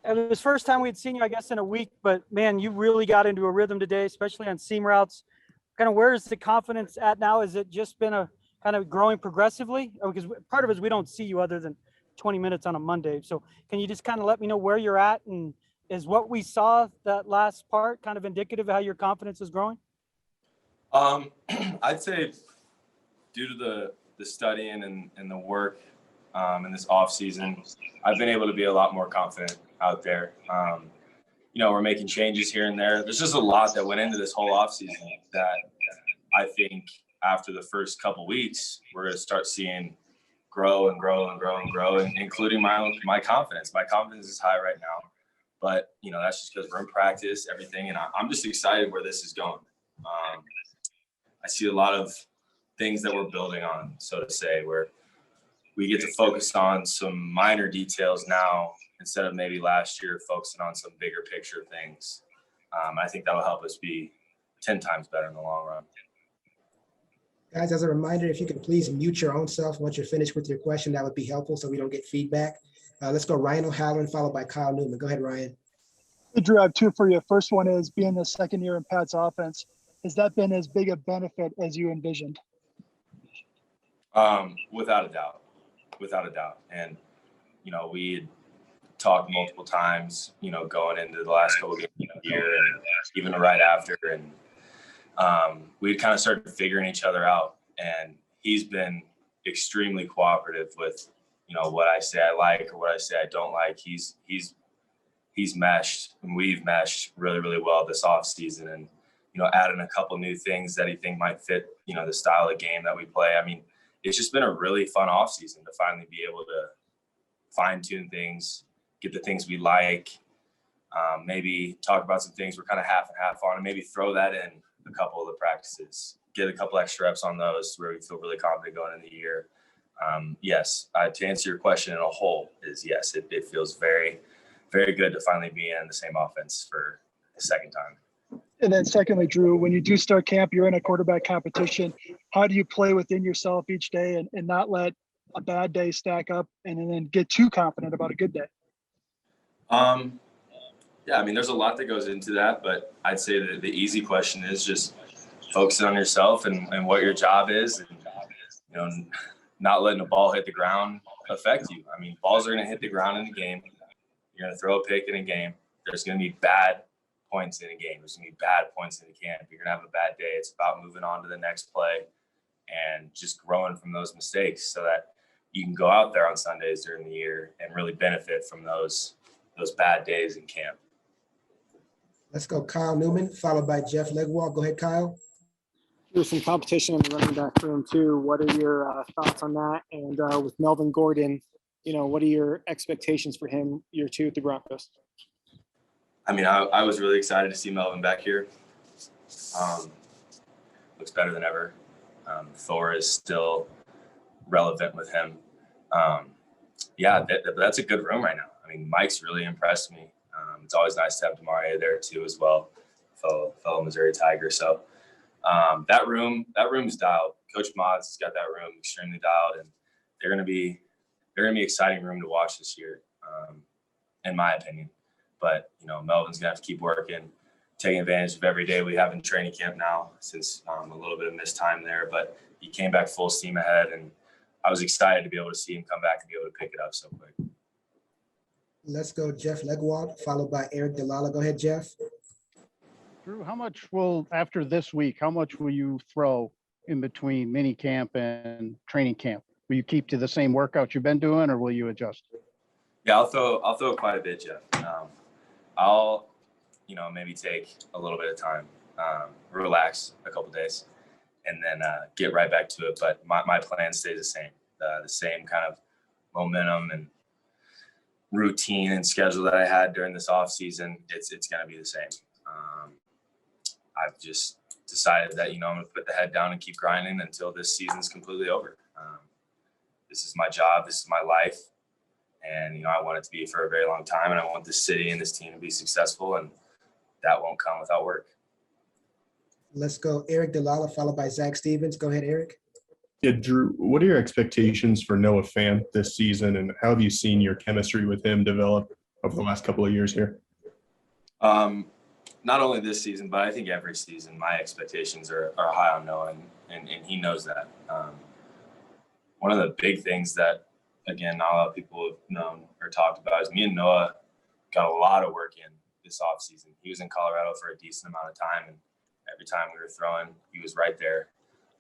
it was first time we'd seen you, I guess, in a week, but man, you really got into a rhythm today, especially on seam routes. Kind of where is the confidence at now? Has it just been a kind of growing progressively? Because part of it is we don't see you other than 20 minutes on a Monday. So can you just kind of let me know where you're at, and is what we saw that last part kind of indicative of how your confidence is growing? I'd say due to the studying and the work in this off season, I've been able to be a lot more confident out there. We're making changes here and there. There's just a lot that went into this whole off season that I think after the first couple weeks, we're going to start seeing grow and grow and grow and grow, and including my confidence. My confidence is high right now, but that's just because we're in practice, everything, and I'm just excited where this is going. I see a lot of things that we're building on, so to say, where we get to focus on some minor details now instead of maybe last year focusing on some bigger picture things. I think that'll help us be 10 times better in the long run. Guys, as a reminder, if you could please mute your own self once you're finished with your question, that would be helpful so we don't get feedback. Let's go Ryan O'Halloran, followed by Kyle Newman. Go ahead, Ryan. Hey, Drew, I have two for you. First one is being the second year in Pat's offense. Has that been as big a benefit as you envisioned? Without a doubt. And, we had talked multiple times, going into the last couple games of the year and even right after. And we kind of started figuring each other out. And he's been extremely cooperative with, what I say I like or what I say I don't like. He's meshed, and we've meshed really, really well this offseason. And, adding a couple new things that he think might fit, the style of game that we play. I mean, it's just been a really fun offseason to finally be able to fine-tune things, get the things we like, maybe talk about some things we're kind of half and half on, and maybe throw that in a couple of the practices, get a couple extra reps on those where we feel really confident going into the year. Yes, to answer your question in a whole is yes, it feels very, very good to finally be in the same offense for the second time. And then secondly, Drew, when you do start camp, you're in a quarterback competition. How do you play within yourself each day and not let a bad day stack up and then get too confident about a good day? Yeah, I mean, there's a lot that goes into that, but I'd say that the easy question is just focusing on yourself and what your job is, and, not letting a ball hit the ground affect you. I mean, balls are going to hit the ground in a game. You're going to throw a pick in a game. There's going to be bad points in a game. There's going to be bad points in a camp. You're going to have a bad day. It's about moving on to the next play and just growing from those mistakes so that you can go out there on Sundays during the year and really benefit from those bad days in camp. Let's go Kyle Newman, followed by Jeff Legwall. Go ahead, Kyle. There's some competition in the running back room too. What are your thoughts on that? And with Melvin Gordon, what are your expectations for him year two at the Broncos? I mean, I was really excited to see Melvin back here. Looks better than ever. Thor is still relevant with him. That's a good room right now. I mean, Mike's really impressed me. It's always nice to have Demaria there too as well, fellow Missouri Tiger. So that room's dialed. Coach Mods has got that room extremely dialed, and they're gonna be exciting room to watch this year, in my opinion. But Melvin's gonna have to keep working, taking advantage of every day we have in training camp now, since a little bit of missed time there. But he came back full steam ahead, and I was excited to be able to see him come back and be able to pick it up so quick. Let's go Jeff Legwald, followed by Eric DeLalla. Go ahead, Jeff. Drew, after this week, how much will you throw in between mini camp and training camp? Will you keep to the same workouts you've been doing, or will you adjust? Yeah, I'll throw quite a bit, Jeff. I'll maybe take a little bit of time, relax a couple days, and then get right back to it. But my plan stays the same. The same kind of momentum and routine and schedule that I had during this off season. It's going to be the same. I've just decided that I'm going to put the head down and keep grinding until this season's completely over. This is my job. This is my life. And, I want it to be for a very long time, and I want this city and this team to be successful, and that won't come without work. Let's go Eric DeLalla, followed by Zach Stevens. Go ahead, Eric. Yeah, Drew, what are your expectations for Noah Fant this season, and how have you seen your chemistry with him develop over the last couple of years here? Not only this season, but I think every season, my expectations are high on Noah, and he knows that. One of the big things that, again, not a lot of people have known or talked about is me and Noah got a lot of work in this offseason. He was in Colorado for a decent amount of time, and every time we were throwing, he was right there.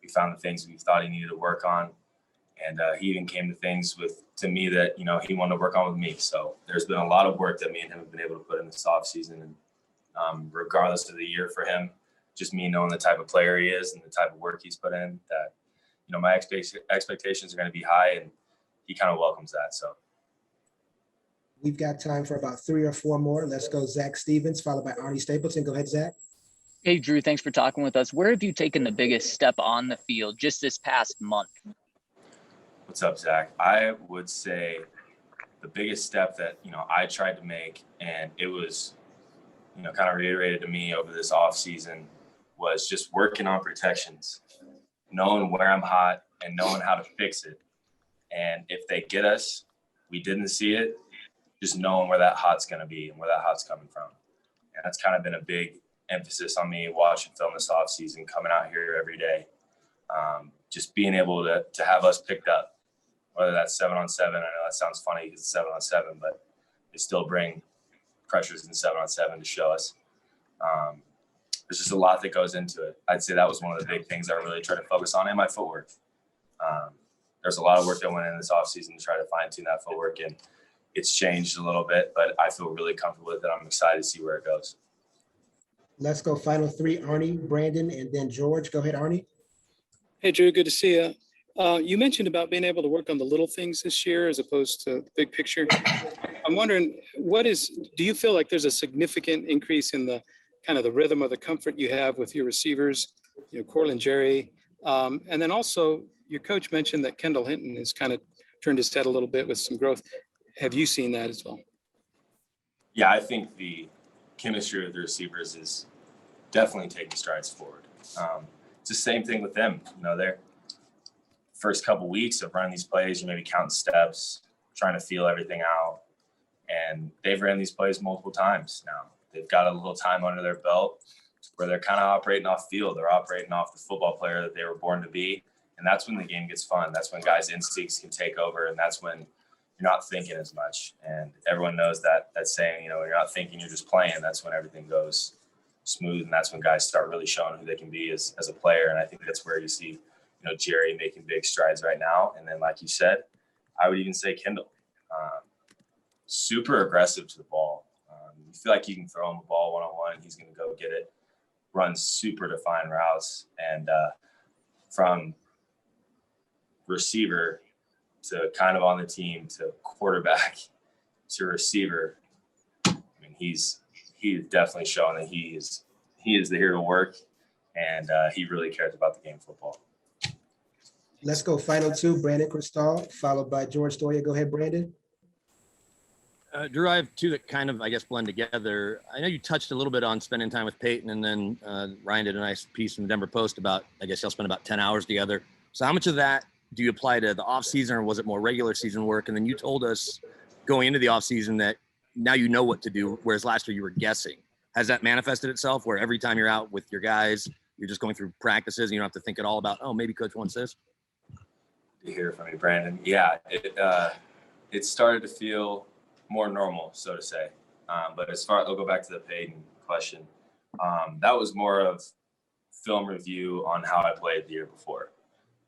We found the things we thought he needed to work on, and he even came to things to me that, he wanted to work on with me. So there's been a lot of work that me and him have been able to put in this offseason, and regardless of the year for him, just me knowing the type of player he is and the type of work he's put in, that, my expectations are going to be high, and he kind of welcomes that. So We've got time for about 3 or 4 more. Let's go Zach Stevens, followed by Arnie Stapleton. Go ahead, Zach. Hey, Drew, thanks for talking with us. Where have you taken the biggest step on the field just this past month? What's up, Zach? I would say the biggest step that, I tried to make, and it was, kind of reiterated to me over this off season, was just working on protections, knowing where I'm hot and knowing how to fix it. And if they get us, we didn't see it, just knowing where that hot's going to be and where that hot's coming from. And that's kind of been a big emphasis on me watching film this off season, coming out here every day, just being able to have us picked up, whether that's 7-on-7. I know that sounds funny because it's 7-on-7, but they still bring pressures in 7-on-7 to show us. There's just a lot that goes into it. I'd say that was one of the big things I really tried to focus on, and my footwork. There's a lot of work that went in this offseason to try to fine-tune that footwork, and it's changed a little bit, but I feel really comfortable with it. I'm excited to see where it goes. Let's go final 3, Arnie, Brandon, and then George. Go ahead, Arnie. Hey, Drew, good to see you. You mentioned about being able to work on the little things this year as opposed to the big picture. I'm wondering, do you feel like there's a significant increase in the kind of the rhythm or the comfort you have with your receivers, Corlin, Jerry, and then also your coach mentioned that Kendall Hinton has kind of turned his head a little bit with some growth. Have you seen that as well? Yeah, I think the chemistry of the receivers is definitely taking strides forward. It's the same thing with them. Their first couple weeks of running these plays, you maybe counting steps, trying to feel everything out. And they've ran these plays multiple times now. They've got a little time under their belt where they're kind of operating off field. They're operating off the football player that they were born to be. And that's when the game gets fun. That's when guys' instincts can take over. And that's when you're not thinking as much. And everyone knows that saying, when you're not thinking, you're just playing. That's when everything goes smooth. And that's when guys start really showing who they can be as a player. And I think that's where you see, Jerry making big strides right now. And then, like you said, I would even say Kendall, super aggressive to the ball. You feel like you can throw him a ball one-on-one and he's going to go get it. Runs super defined routes. And from receiver to kind of on the team to quarterback to receiver, I mean, he's definitely showing that he is the hero to work, and he really cares about the game of football. Let's go final 2, Brandon Cristal, followed by George Stoya. Go ahead, Brandon. Drew, I have 2 that kind of, I guess, blend together. I know you touched a little bit on spending time with Peyton, and then Ryan did a nice piece in the Denver Post about, I guess y'all spent about 10 hours together. So how much of that do you apply to the off season, or was it more regular season work? And then you told us going into the off season that now you know what to do, whereas last year you were guessing. Has that manifested itself where every time you're out with your guys, you're just going through practices and you don't have to think at all about, oh, maybe coach wants this? To hear from you, Brandon. Yeah, it started to feel more normal, so to say. But as far, I'll go back to the Peyton question. That was more of film review on how I played the year before.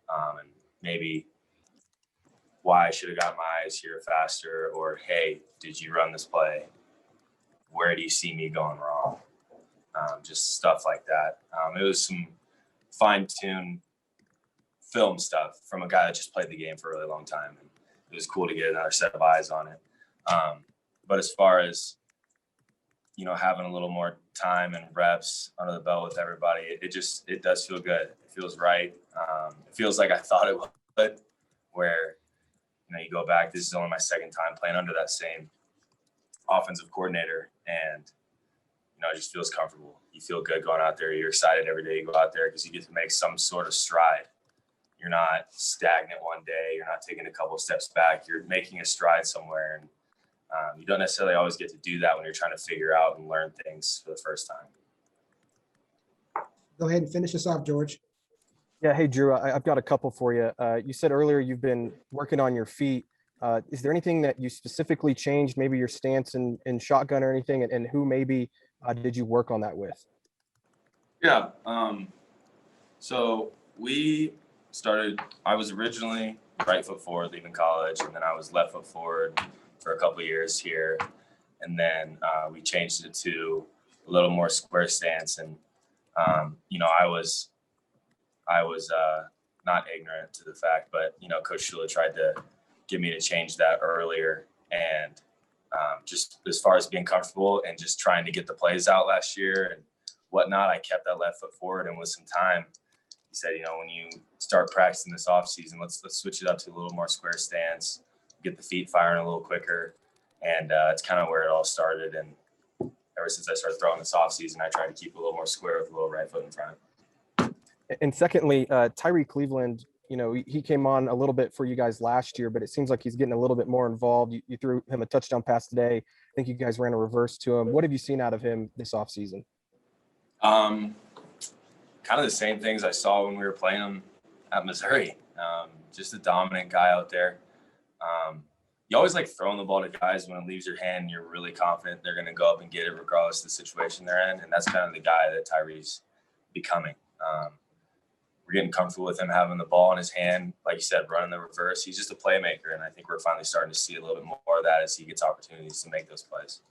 And maybe why I should have got my eyes here faster, or, hey, did you run this play? Where do you see me going wrong? Just stuff like that. It was some fine-tuned film stuff from a guy that just played the game for a really long time. And it was cool to get another set of eyes on it. But as far as, having a little more time and reps under the belt with everybody, it does feel good. It feels right. It feels like I thought it would, where, you go back, this is only my second time playing under that same offensive coordinator, and, it just feels comfortable. You feel good going out there. You're excited every day you go out there because you get to make some sort of stride. You're not stagnant one day. You're not taking a couple of steps back. You're making a stride somewhere. And You don't necessarily always get to do that when you're trying to figure out and learn things for the first time. Go ahead and finish us off, George. Yeah. Hey, Drew, I've got a couple for you. You said earlier you've been working on your feet. Is there anything that you specifically changed, maybe your stance in shotgun or anything, and who maybe did you work on that with? Yeah. So I was originally right foot forward leaving college, and then I was left foot forward for a couple of years here. And then we changed it to a little more square stance. And, I was not ignorant to the fact, but, Coach Shula tried to get me to change that earlier. And just as far as being comfortable and just trying to get the plays out last year and whatnot, I kept that left foot forward. And with some time, he said, when you start practicing this off season, let's switch it up to a little more square stance, get the feet firing a little quicker. And it's kind of where it all started. And ever since I started throwing this off season, I tried to keep a little more square with a little right foot in front. And secondly, Tyree Cleveland, he came on a little bit for you guys last year, but it seems like he's getting a little bit more involved. You threw him a touchdown pass today. I think you guys ran a reverse to him. What have you seen out of him this offseason? Kind of the same things I saw when we were playing him at Missouri. Just a dominant guy out there. You always like throwing the ball to guys when it leaves your hand and you're really confident they're going to go up and get it regardless of the situation they're in. And that's kind of the guy that Tyree's becoming. We're getting comfortable with him having the ball in his hand, like you said, running the reverse. He's just a playmaker, and I think we're finally starting to see a little bit more of that as he gets opportunities to make those plays.